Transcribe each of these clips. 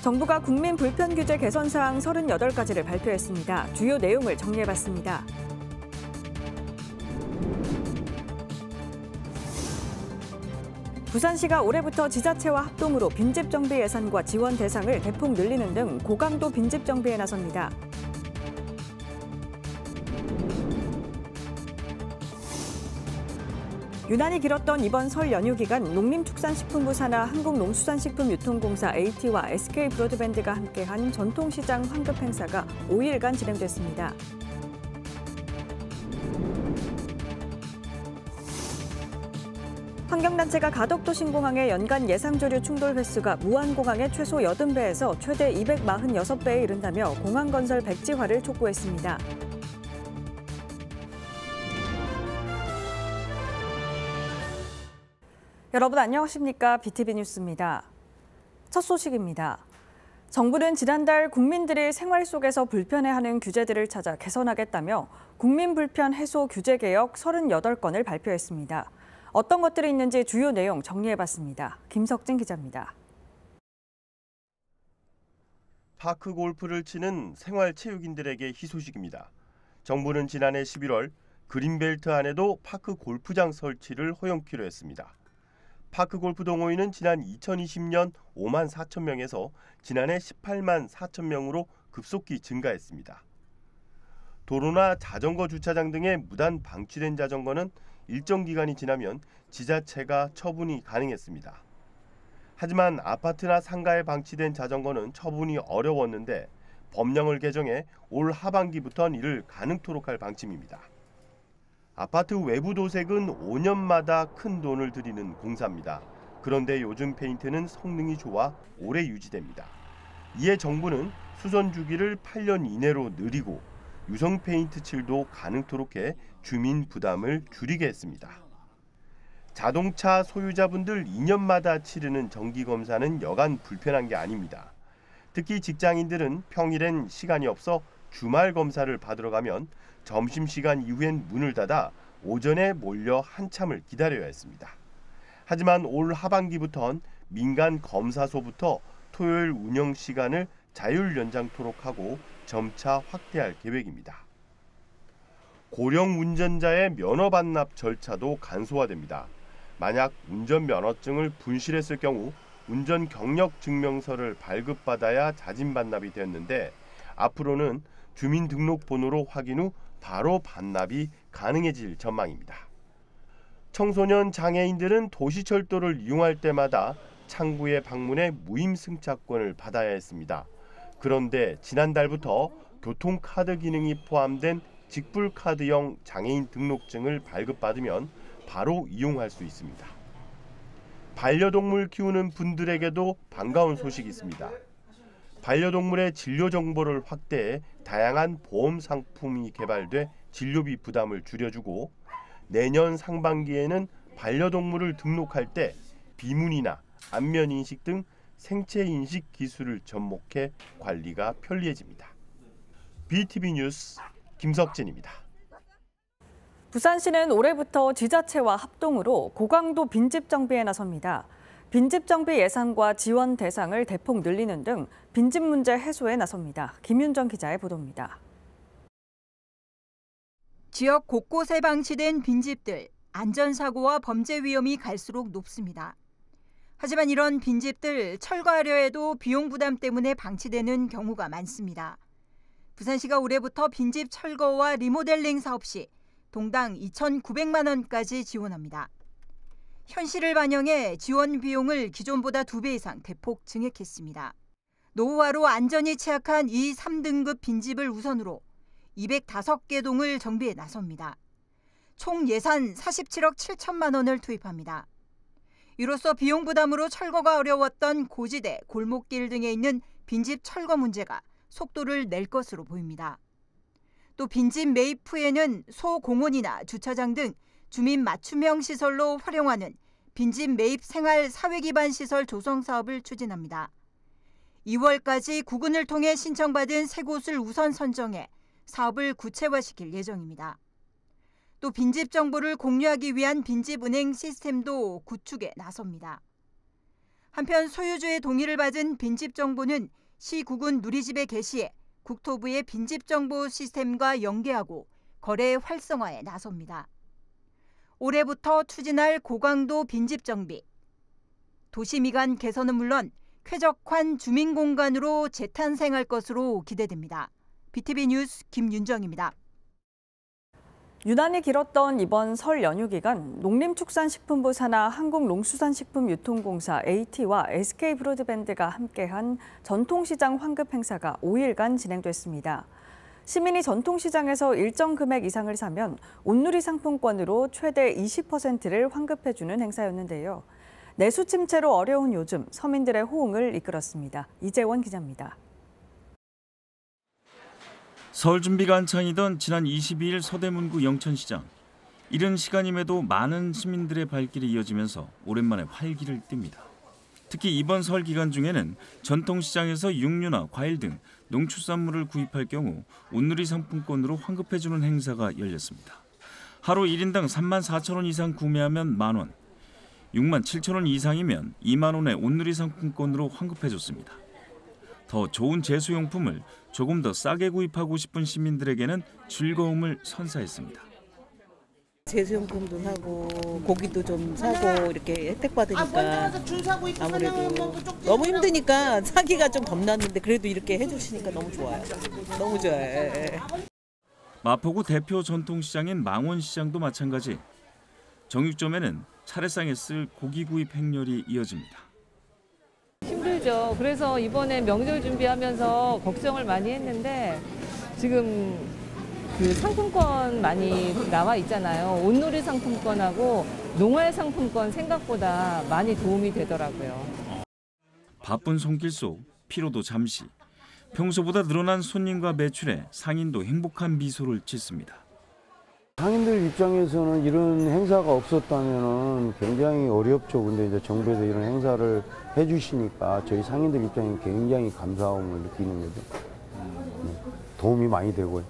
정부가 국민 불편 규제 개선 사항 38가지를 발표했습니다. 주요 내용을 정리해봤습니다. 부산시가 올해부터 지자체와 합동으로 빈집 정비 예산과 지원 대상을 대폭 늘리는 등 고강도 빈집 정비에 나섭니다. 유난히 길었던 이번 설 연휴 기간 농림축산식품부 산하 한국농수산식품유통공사 AT와 SK브로드밴드가 함께한 전통시장 환급 행사가 5일간 진행됐습니다. 환경단체가 가덕도 신공항의 연간 예상조류 충돌 횟수가 무안공항의 최소 80배에서 최대 246배에 이른다며 공항 건설 백지화를 촉구했습니다. 여러분 안녕하십니까? BTV 뉴스입니다. 첫 소식입니다. 정부는 지난달 국민들이 생활 속에서 불편해하는 규제들을 찾아 개선하겠다며 국민 불편 해소 규제 개혁 38건을 발표했습니다. 어떤 것들이 있는지 주요 내용 정리해봤습니다. 김석진 기자입니다. 파크 골프를 치는 생활체육인들에게 희소식입니다. 정부는 지난해 11월 그린벨트 안에도 파크 골프장 설치를 허용키로 했습니다. 파크 골프 동호인은 지난 2020년 5만 4천 명에서 지난해 18만 4천 명으로 급속히 증가했습니다. 도로나 자전거 주차장 등에 무단 방치된 자전거는 일정 기간이 지나면 지자체가 처분이 가능했습니다. 하지만 아파트나 상가에 방치된 자전거는 처분이 어려웠는데 법령을 개정해 올 하반기부터는 이를 가능토록 할 방침입니다. 아파트 외부 도색은 5년마다 큰 돈을 들이는 공사입니다. 그런데 요즘 페인트는 성능이 좋아 오래 유지됩니다. 이에 정부는 수선 주기를 8년 이내로 늘리고 유성 페인트 칠도 가능토록 해 주민 부담을 줄이게 했습니다. 자동차 소유자분들 2년마다 치르는 정기검사는 여간 불편한 게 아닙니다. 특히 직장인들은 평일엔 시간이 없어 주말 검사를 받으러 가면 점심시간 이후엔 문을 닫아 오전에 몰려 한참을 기다려야 했습니다. 하지만 올 하반기부턴 민간 검사소부터 토요일 운영 시간을 자율 연장토록 하고 점차 확대할 계획입니다. 고령 운전자의 면허 반납 절차도 간소화됩니다. 만약 운전면허증을 분실했을 경우 운전 경력 증명서를 발급받아야 자진 반납이 되었는데 앞으로는 주민등록번호로 확인 후 바로 반납이 가능해질 전망입니다. 청소년 장애인들은 도시철도를 이용할 때마다 창구에 방문해 무임승차권을 받아야 했습니다. 그런데 지난달부터 교통카드 기능이 포함된 직불카드형 장애인 등록증을 발급받으면 바로 이용할 수 있습니다. 반려동물 키우는 분들에게도 반가운 소식이 있습니다. 반려동물의 진료 정보를 확대해 다양한 보험 상품이 개발돼 진료비 부담을 줄여주고 내년 상반기에는 반려동물을 등록할 때 비문이나 안면인식 등 생체인식 기술을 접목해 관리가 편리해집니다. BTV 뉴스 김석진입니다. 부산시는 올해부터 지자체와 합동으로 고강도 빈집 정비에 나섭니다. 빈집 정비 예산과 지원 대상을 대폭 늘리는 등 빈집 문제 해소에 나섭니다. 김윤정 기자의 보도입니다. 지역 곳곳에 방치된 빈집들, 안전사고와 범죄 위험이 갈수록 높습니다. 하지만 이런 빈집들 철거하려 해도 비용 부담 때문에 방치되는 경우가 많습니다. 부산시가 올해부터 빈집 철거와 리모델링 사업 시 동당 2,900만 원까지 지원합니다. 현실을 반영해 지원 비용을 기존보다 2배 이상 대폭 증액했습니다. 노후화로 안전이 취약한 2, 3등급 빈집을 우선으로 205개 동을 정비에 나섭니다. 총 예산 47억 7천만 원을 투입합니다. 이로써 비용 부담으로 철거가 어려웠던 고지대, 골목길 등에 있는 빈집 철거 문제가 속도를 낼 것으로 보입니다. 또 빈집 매입 후에는 소공원이나 주차장 등 주민 맞춤형 시설로 활용하는 빈집 매입 생활 사회 기반 시설 조성 사업을 추진합니다. 2월까지 구군을 통해 신청받은 3곳을 우선 선정해 사업을 구체화시킬 예정입니다. 또 빈집 정보를 공유하기 위한 빈집 은행 시스템도 구축에 나섭니다. 한편 소유주의 동의를 받은 빈집 정보는 시 구군 누리집에 게시해 국토부의 빈집 정보 시스템과 연계하고 거래 활성화에 나섭니다. 올해부터 추진할 고강도 빈집 정비. 도시 미관 개선은 물론 쾌적한 주민 공간으로 재탄생할 것으로 기대됩니다. BTV 뉴스 김윤정입니다. 유난히 길었던 이번 설 연휴 기간 농림축산식품부 산하 한국농수산식품유통공사 AT와 SK브로드밴드가 함께한 전통시장 환급 행사가 5일간 진행됐습니다. 시민이 전통시장에서 일정 금액 이상을 사면 온누리 상품권으로 최대 20%를 환급해주는 행사였는데요. 내수 침체로 어려운 요즘 서민들의 호응을 이끌었습니다. 이재원 기자입니다. 설 준비가 한창이던 지난 22일 서대문구 영천시장. 이른 시간임에도 많은 시민들의 발길이 이어지면서 오랜만에 활기를 띱니다. 특히 이번 설 기간 중에는 전통시장에서 육류나 과일 등 농축산물을 구입할 경우 온누리 상품권으로 환급해주는 행사가 열렸습니다. 하루 1인당 34,000원 이상 구매하면 만원, 67,000원 이상이면 2만 원의 온누리 상품권으로 환급해줬습니다. 더 좋은 제수용품을 조금 더 싸게 구입하고 싶은 시민들에게는 즐거움을 선사했습니다. 제수용품도 사고 고기도 좀 사고 이렇게 혜택 받으니까 아무래도 너무 힘드니까 사기가 좀 겁났는데 그래도 이렇게 해주시니까 너무 좋아요. 너무 좋아요. 마포구 대표 전통시장인 망원시장도 마찬가지. 정육점에는 차례상에 쓸 고기 구입 행렬이 이어집니다. 힘들죠. 그래서 이번에 명절 준비하면서 걱정을 많이 했는데 지금 그 상품권 많이 나와 있잖아요. 온누리 상품권하고 농활 상품권 생각보다 많이 도움이 되더라고요. 바쁜 손길 속 피로도 잠시. 평소보다 늘어난 손님과 매출에 상인도 행복한 미소를 짓습니다. 상인들 입장에서는 이런 행사가 없었다면 굉장히 어렵죠. 근데 이제 정부에서 이런 행사를 해주시니까 저희 상인들 입장에 굉장히 감사함을 느끼는 거죠. 도움이 많이 되고요.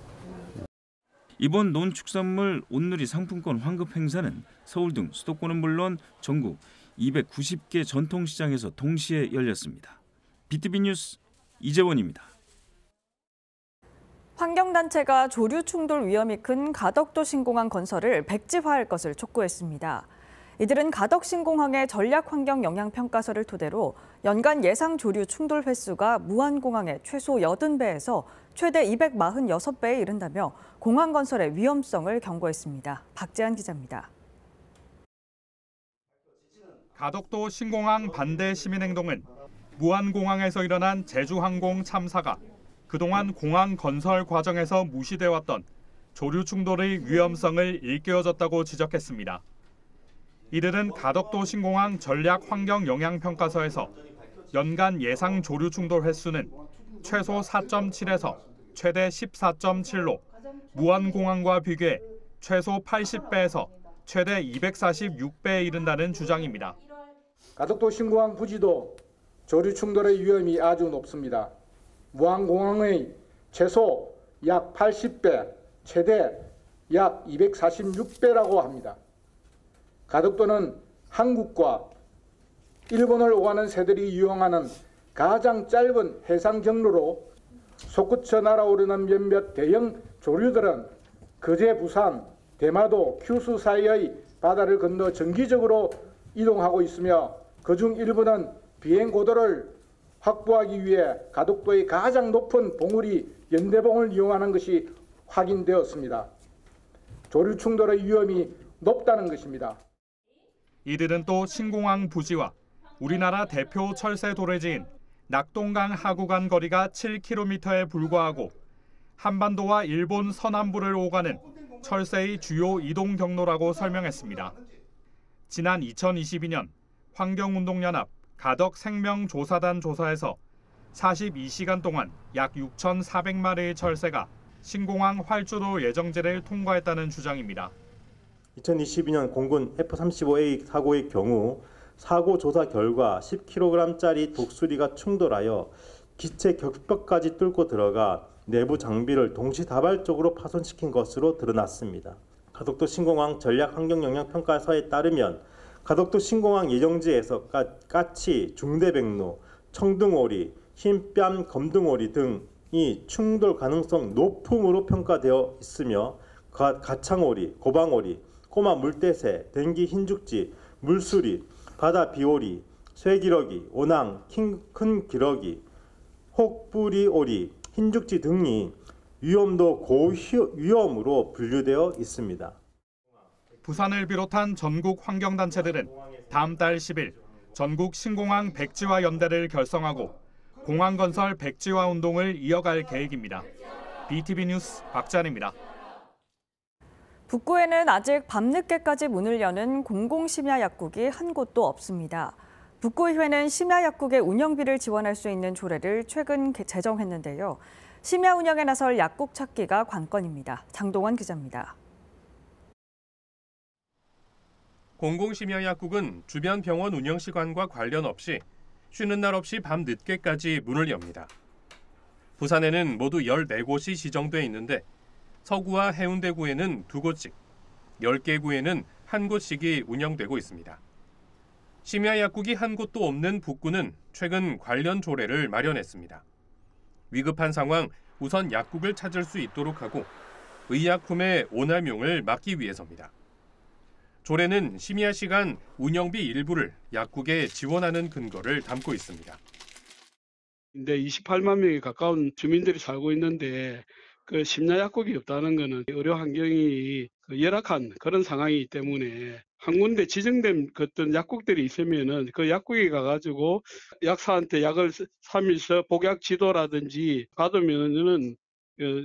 이번 농축산물 온누리 상품권 환급 행사는 서울 등 수도권은 물론 전국 290개 전통시장에서 동시에 열렸습니다. BTV 뉴스 이재원입니다. 환경단체가 조류 충돌 위험이 큰 가덕도 신공항 건설을 백지화할 것을 촉구했습니다. 이들은 가덕 신공항의 전략 환경 영향 평가서를 토대로 연간 예상 조류 충돌 횟수가 무안공항의 최소 80배에서 최대 246배에 이른다며 공항 건설의 위험성을 경고했습니다. 박재한 기자입니다. 가덕도 신공항 반대 시민행동은 무안공항에서 일어난 제주항공 참사가 그동안 공항 건설 과정에서 무시돼 왔던 조류 충돌의 위험성을 일깨워줬다고 지적했습니다. 이들은 가덕도 신공항 전략 환경 영향 평가서에서 연간 예상 조류 충돌 횟수는 최소 4.7에서 최대 14.7로 무안공항과 비교해 최소 80배에서 최대 246배에 이른다는 주장입니다. 가덕도 신공항 부지도 조류 충돌의 위험이 아주 높습니다. 무안공항의 최소 약 80배, 최대 약 246배라고 합니다. 가덕도는 한국과 일본을 오가는 새들이 이용하는 가장 짧은 해상 경로로 솟구쳐 날아오르는 몇몇 대형 조류들은 거제, 부산, 대마도, 규수 사이의 바다를 건너 정기적으로 이동하고 있으며 그중 일부는 비행 고도를 확보하기 위해 가덕도의 가장 높은 봉우리 연대봉을 이용하는 것이 확인되었습니다. 조류 충돌의 위험이 높다는 것입니다. 이들은 또 신공항 부지와 우리나라 대표 철새 도래지인 낙동강 하구 간 거리가 7km에 불과하고 한반도와 일본 서남부를 오가는 철새의 주요 이동 경로라고 설명했습니다. 지난 2022년 환경운동연합 가덕생명조사단 조사에서 42시간 동안 약 6,400마리의 철새가 신공항 활주로 예정지를 통과했다는 주장입니다. 2022년 공군 F-35A 사고의 경우 사고 조사 결과 10kg짜리 독수리가 충돌하여 기체 격벽까지 뚫고 들어가 내부 장비를 동시다발적으로 파손시킨 것으로 드러났습니다. 가덕도 신공항 전략 환경 영향 평가서에 따르면 가덕도 신공항 예정지에서 까치, 중대백로, 청둥오리, 흰뺨 검둥오리 등이 충돌 가능성 높음으로 평가되어 있으며 가창오리, 고방오리, 꼬마 물대새, 댕기 흰죽지, 물수리, 바다 비오리, 쇠기러기, 오낭, 큰 기러기, 혹부리오리, 흰죽지 등이 위험도 고위험으로 분류되어 있습니다. 부산을 비롯한 전국 환경단체들은 다음 달 10일 전국 신공항 백지화 연대를 결성하고 공항 건설 백지화 운동을 이어갈 계획입니다. BTV 뉴스 박찬입니다. 북구에는 아직 밤늦게까지 문을 여는 공공심야 약국이 한 곳도 없습니다. 북구의회는 심야 약국의 운영비를 지원할 수 있는 조례를 최근 제정했는데요. 심야 운영에 나설 약국 찾기가 관건입니다. 장동원 기자입니다. 공공심야약국은 주변 병원 운영시간과 관련 없이 쉬는 날 없이 밤 늦게까지 문을 엽니다. 부산에는 모두 14곳이 지정돼 있는데 서구와 해운대구에는 2곳씩, 10개 구에는 1곳씩이 운영되고 있습니다. 심야약국이 한 곳도 없는 북구는 최근 관련 조례를 마련했습니다. 위급한 상황 우선 약국을 찾을 수 있도록 하고 의약품의 오남용을 막기 위해서입니다. 조례는 심야 시간 운영비 일부를 약국에 지원하는 근거를 담고 있습니다. 근데 28만 명에 가까운 주민들이 살고 있는데 그 심야 약국이 없다는 것은 의료 환경이 열악한 그런 상황이기 때문에 한 군데 지정된 어떤 약국들이 있으면은 그 약국에 가가지고 약사한테 약을 3일서 복약 지도라든지 받으면은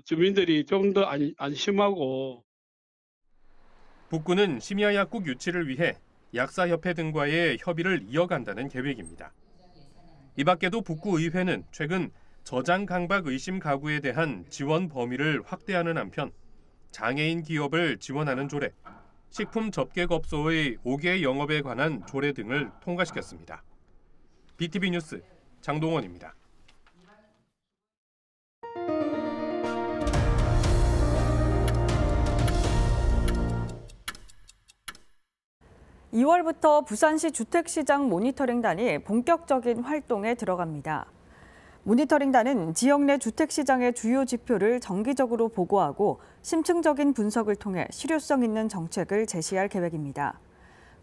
주민들이 좀 더 안심하고. 북구는 심야약국 유치를 위해 약사협회 등과의 협의를 이어간다는 계획입니다. 이 밖에도 북구의회는 최근 저장 강박 의심 가구에 대한 지원 범위를 확대하는 한편 장애인 기업을 지원하는 조례, 식품 접객업소의 5개 영업에 관한 조례 등을 통과시켰습니다. BTV 뉴스 장동원입니다. 2월부터 부산시 주택시장 모니터링단이 본격적인 활동에 들어갑니다. 모니터링단은 지역 내 주택시장의 주요 지표를 정기적으로 보고하고 심층적인 분석을 통해 실효성 있는 정책을 제시할 계획입니다.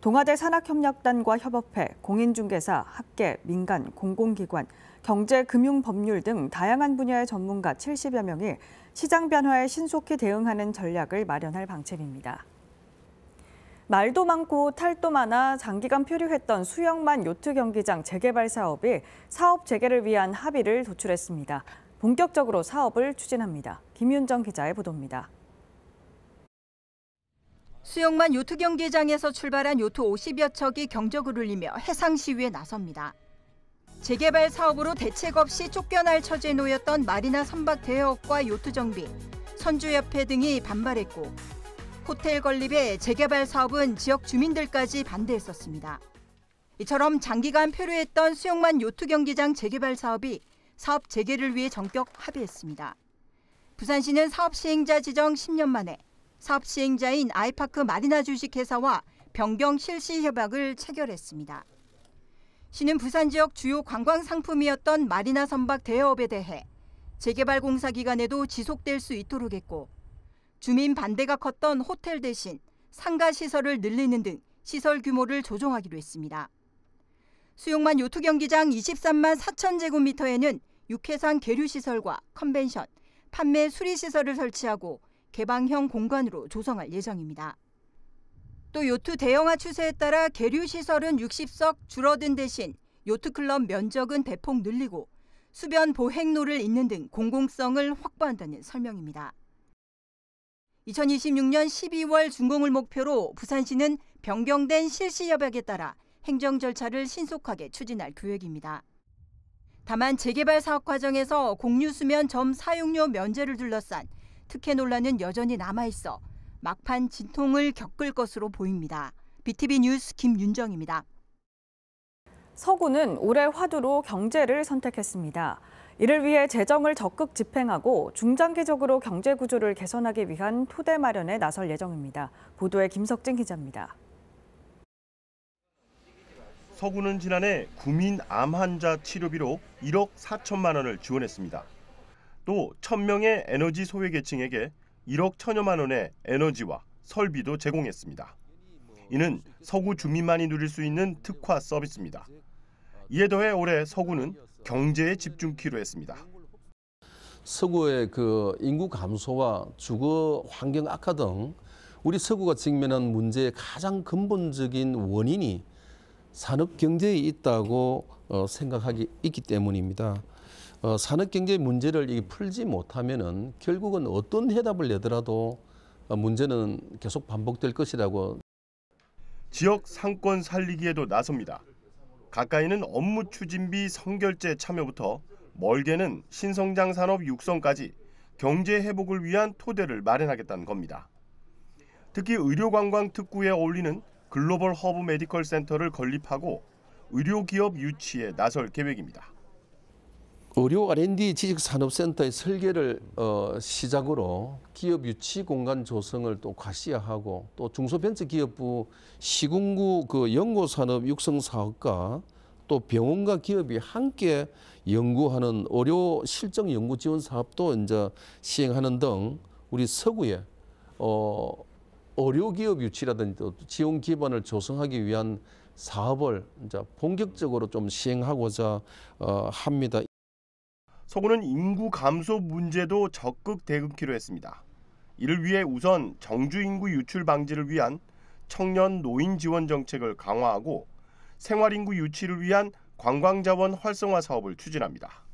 동아대 산학협력단과 협업해 공인중개사, 학계, 민간, 공공기관, 경제, 금융, 법률 등 다양한 분야의 전문가 70여 명이 시장 변화에 신속히 대응하는 전략을 마련할 방침입니다. 말도 많고 탈도 많아 장기간 표류했던 수영만 요트 경기장 재개발 사업이 사업 재개를 위한 합의를 도출했습니다. 본격적으로 사업을 추진합니다. 김윤정 기자의 보도입니다. 수영만 요트 경기장에서 출발한 요트 50여 척이 경적을 울리며 해상 시위에 나섭니다. 재개발 사업으로 대책 없이 쫓겨날 처지에 놓였던 마리나 선박 대여업과 요트 정비, 선주협회 등이 반발했고 호텔 건립의 재개발 사업은 지역 주민들까지 반대했었습니다. 이처럼 장기간 표류했던 수영만 요트 경기장 재개발 사업이 사업 재개를 위해 전격 합의했습니다. 부산시는 사업 시행자 지정 10년 만에 사업 시행자인 아이파크 마리나 주식회사와 변경 실시 협약을 체결했습니다. 시는 부산 지역 주요 관광 상품이었던 마리나 선박 대여업에 대해 재개발 공사 기간에도 지속될 수 있도록 했고 주민 반대가 컸던 호텔 대신 상가 시설을 늘리는 등 시설 규모를 조정하기로 했습니다. 수영만 요트 경기장 23만 4천 제곱미터에는 육해상 계류시설과 컨벤션, 판매 수리시설을 설치하고 개방형 공간으로 조성할 예정입니다. 또 요트 대형화 추세에 따라 계류시설은 60석 줄어든 대신 요트클럽 면적은 대폭 늘리고 수변 보행로를 잇는 등 공공성을 확보한다는 설명입니다. 2026년 12월 준공을 목표로 부산시는 변경된 실시 협약에 따라 행정 절차를 신속하게 추진할 계획입니다. 다만 재개발 사업 과정에서 공유수면 점 사용료 면제를 둘러싼 특혜 논란은 여전히 남아있어 막판 진통을 겪을 것으로 보입니다. BTV 뉴스 김윤정입니다. 서구는 올해 화두로 경제를 선택했습니다. 이를 위해 재정을 적극 집행하고 중장기적으로 경제 구조를 개선하기 위한 토대 마련에 나설 예정입니다. 보도에 김석진 기자입니다. 서구는 지난해 구민 암 환자 치료비로 1억 4천만 원을 지원했습니다. 또 1,000명의 에너지 소외계층에게 1억 1천여만 원의 에너지와 설비도 제공했습니다. 이는 서구 주민만이 누릴 수 있는 특화 서비스입니다. 이에 더해 올해 서구는 경제에 집중키로 했습니다. 서구의 그 인구 감소와 주거 환경 악화 등 우리 서구가 직면한 문제의 가장 근본적인 원인이 산업 경제에 있다고 생각하기 있기 때문입니다. 산업 경제 문제를 풀지 못하면은 결국은 어떤 해답을 내더라도 문제는 계속 반복될 것이라고. 지역 상권 살리기에도 나섭니다. 가까이는 업무 추진비 선결제 참여부터 멀게는 신성장 산업 육성까지 경제 회복을 위한 토대를 마련하겠다는 겁니다. 특히 의료관광 특구에 어울리는 글로벌 허브 메디컬 센터를 건립하고 의료기업 유치에 나설 계획입니다. 의료 R&D 지식산업센터의 설계를 시작으로 기업 유치 공간 조성을 또 과시화하고 또 중소벤처기업부 시군구 그 연구산업 육성 사업과 또 병원과 기업이 함께 연구하는 의료 실정 연구 지원 사업도 이제 시행하는 등 우리 서구에 의료기업 유치라든지 또 지원 기반을 조성하기 위한 사업을 이제 본격적으로 좀 시행하고자 합니다. 서구는 인구 감소 문제도 적극 대응키로 했습니다. 이를 위해 우선 정주 인구 유출 방지를 위한 청년 노인 지원 정책을 강화하고 생활 인구 유치를 위한 관광자원 활성화 사업을 추진합니다.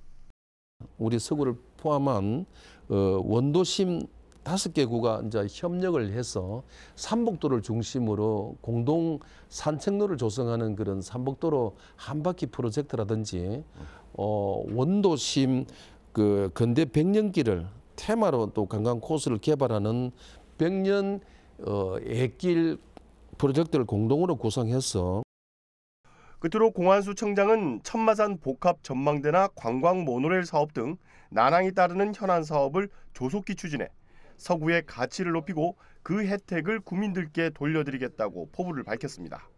우리 서구를 포함한 원도심 5개구가 이제 협력을 해서 삼복도를 중심으로 공동 산책로를 조성하는 그런 삼복도로 한 바퀴 프로젝트라든지 원도심 그 근대 백년길을 테마로 또 관광 코스를 개발하는 백년 애길 프로젝트를 공동으로 구성해서. 끝으로 공안수 청장은 천마산 복합 전망대나 관광 모노레일 사업 등 난항이 따르는 현안 사업을 조속히 추진해 서구의 가치를 높이고 그 혜택을 국민들께 돌려드리겠다고 포부를 밝혔습니다.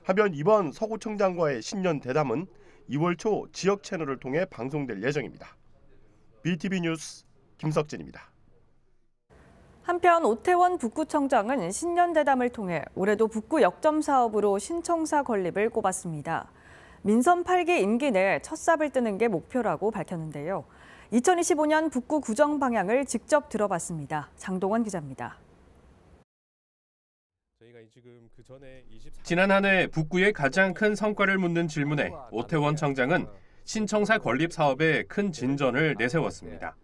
하변 이번 서구청장과의 신년 대담은 2월 초 지역 채널을 통해 방송될 예정입니다. BTV 뉴스 김석진입니다. 한편 오태원 북구청장은 신년 대담을 통해 올해도 북구 역점 사업으로 신청사 건립을 꼽았습니다. 민선 8기 임기 내에 첫 삽을 뜨는 게 목표라고 밝혔는데요. 2025년 북구 구정 방향을 직접 들어봤습니다. 장동원 기자입니다. 지난 한 해 북구의 가장 큰 성과를 묻는 질문에 오태원 청장은 신청사 건립 사업에 큰 진전을 내세웠습니다.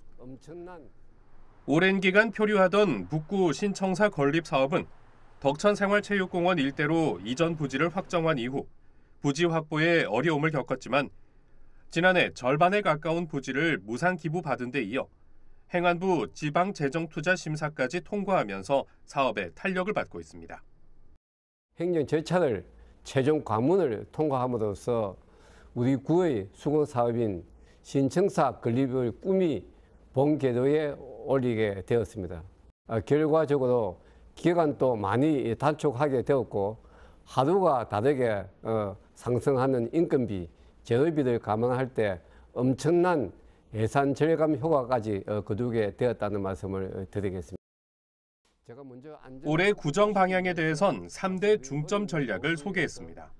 오랜 기간 표류하던 북구 신청사 건립 사업은 덕천생활체육공원 일대로 이전 부지를 확정한 이후 부지 확보에 어려움을 겪었지만 지난해 절반에 가까운 부지를 무상 기부받은 데 이어 행안부 지방재정투자심사까지 통과하면서 사업에 탄력을 받고 있습니다. 행정 절차를 최종 관문을 통과함으로써 우리 구의 수공 사업인 신청사 건립을 꿈이 본 궤도에 올리게 되었습니다. 결과적으로 기간도 많이 단축하게 되었고 하루가 다르게 상승하는 인건비, 재료비를 감안할 때 엄청난 예산 절감 효과까지 거두게 되었다는 말씀을 드리겠습니다. 올해 구정 방향에 대해선 3대 중점 전략을 소개했습니다.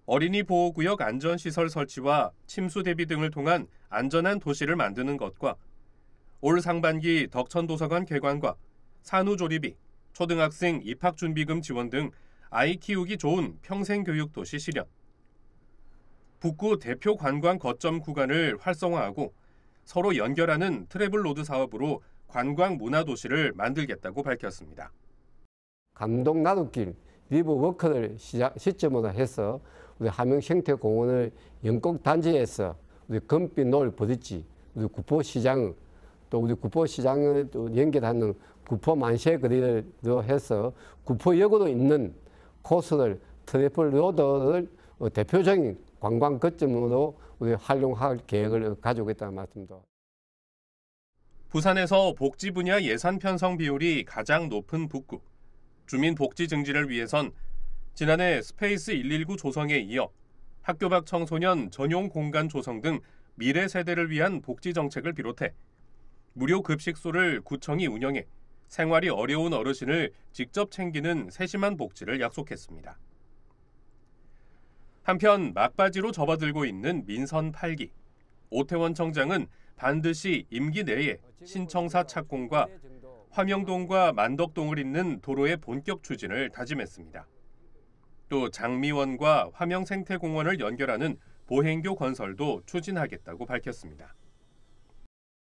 어린이 보호구역 안전시설 설치와 침수 대비 등을 통한 안전한 도시를 만드는 것과 올 상반기 덕천도서관 개관과 산후조리비, 초등학생 입학준비금 지원 등 아이 키우기 좋은 평생교육도시 실현, 북구 대표 관광 거점 구간을 활성화하고 서로 연결하는 트래블로드 사업으로 관광 문화도시를 만들겠다고 밝혔습니다. 감동 나룻길, 리버워크를 시점으로 해서 우리 함영생태공원을 영곡 단지에서 우리 금빛 노을 브릿지, 우리 구포시장, 또 우리 구포시장을 또 연결하는 구포 만세 거리를 해서 구포역으로 있는 코스를 트래블로드를 대표적인 관광 거점으로 우리 활용할 계획을 가지고 있다는 말씀입니다. 부산에서 복지 분야 예산 편성 비율이 가장 높은 북구. 주민 복지 증진을 위해선 지난해 스페이스 119 조성에 이어 학교 밖 청소년 전용 공간 조성 등 미래 세대를 위한 복지 정책을 비롯해 무료 급식소를 구청이 운영해 생활이 어려운 어르신을 직접 챙기는 세심한 복지를 약속했습니다. 한편 막바지로 접어들고 있는 민선 8기. 오태원 청장은 반드시 임기 내에 신청사 착공과 화명동과 만덕동을 잇는 도로의 본격 추진을 다짐했습니다. 또 장미원과 화명생태공원을 연결하는 보행교 건설도 추진하겠다고 밝혔습니다.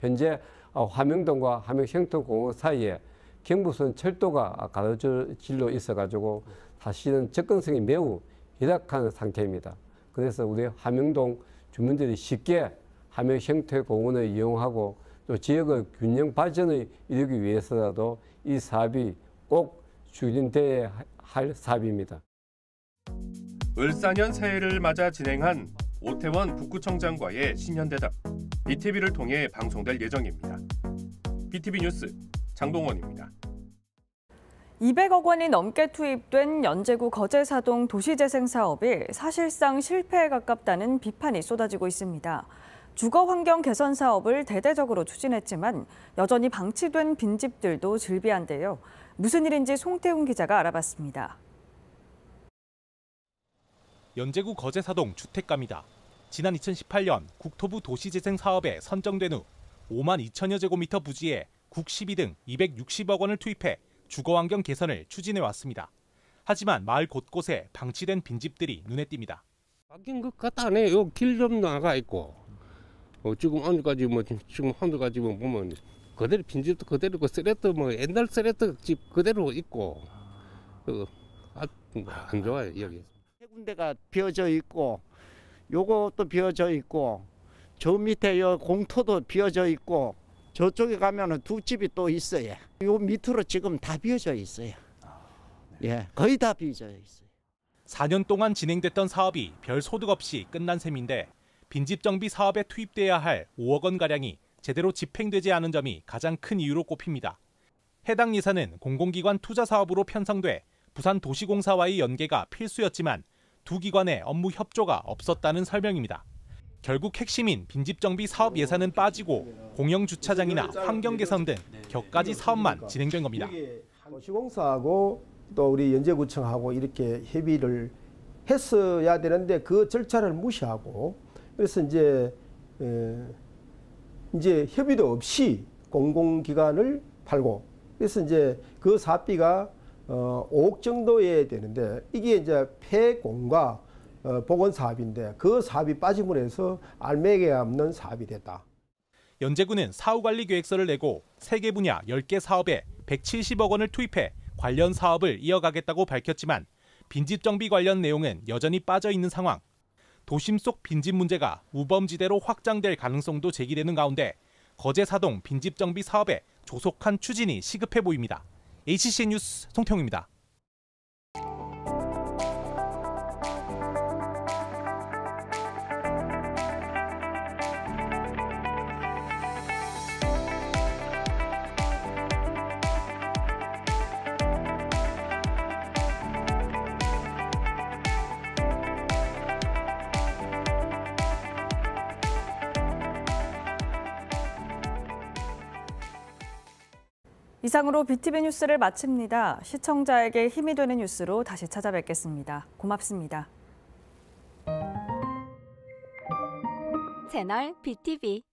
현재 화명동과 화명생태공원 사이에 경부선 철도가 가로질로 있어가지고 사실은 접근성이 매우 열악한 상태입니다. 그래서 우리 화명동 주민들이 쉽게 화명생태공원을 이용하고 또 지역의 균형 발전을 이루기 위해서라도 이 사업이 꼭 추진돼야 할 사업입니다. 을사년 새해를 맞아 진행한 오태원 북구청장과의 신년대답, BTV를 통해 방송될 예정입니다. BTV 뉴스 장동원입니다. 200억 원이 넘게 투입된 연제구 거제사동 도시재생 사업이 사실상 실패에 가깝다는 비판이 쏟아지고 있습니다. 주거 환경 개선 사업을 대대적으로 추진했지만 여전히 방치된 빈집들도 즐비한데요. 무슨 일인지 송태훈 기자가 알아봤습니다. 연제구 거제사동 주택가입니다. 지난 2018년 국토부 도시재생 사업에 선정된 후 5만 2천여 제곱미터 부지에 국 12등 260억 원을 투입해 주거환경 개선을 추진해왔습니다. 하지만 마을 곳곳에 방치된 빈집들이 눈에 띕니다. 바뀐 것 같다 안 해요. 길 좀 나가 있고 지금 오늘까지 지금 오늘까지 보면 그대로 빈집도 그대로 있고 쓰레트 옛날 쓰레트 집 그대로 있고 안 좋아요 여기. 세 군데가 비어져 있고 요것도 비어져 있고 저 밑에 요 공터도 비어져 있고 저쪽에 가면은 두 집이 또 있어요. 요 밑으로 지금 다 비어져 있어요. 예, 거의 다 비어져 있어요. 4년 동안 진행됐던 사업이 별 소득 없이 끝난 셈인데 빈집 정비 사업에 투입돼야 할 5억 원가량이 제대로 집행되지 않은 점이 가장 큰 이유로 꼽힙니다. 해당 예산은 공공기관 투자 사업으로 편성돼 부산도시공사와의 연계가 필수였지만 두 기관의 업무 협조가 없었다는 설명입니다. 결국 핵심인 빈집 정비 사업 예산은 빠지고 공영주차장이나 환경 개선 등 격가지 사업만 진행된 겁니다. 도시공사하고 또 우리 연제구청하고 이렇게 협의를 했어야 되는데 그 절차를 무시하고 그래서 이제 협의도 없이 공공기관을 팔고 그래서 이제 그 사업비가 5억 정도에 되는데 이게 이제 폐공과 보건 사업인데 그 사업이 빠짐으로 해서 알맹이가 없는 사업이 됐다. 연제구는 사후관리계획서를 내고 3개 분야 10개 사업에 170억 원을 투입해 관련 사업을 이어가겠다고 밝혔지만 빈집 정비 관련 내용은 여전히 빠져 있는 상황. 도심 속 빈집 문제가 우범지대로 확장될 가능성도 제기되는 가운데 거제사동 빈집 정비 사업의 조속한 추진이 시급해 보입니다. HCN 뉴스 송태웅입니다. 이상으로 BTV 뉴스를 마칩니다. 시청자에게 힘이 되는 뉴스로 다시 찾아뵙겠습니다. 고맙습니다. 채널 BTV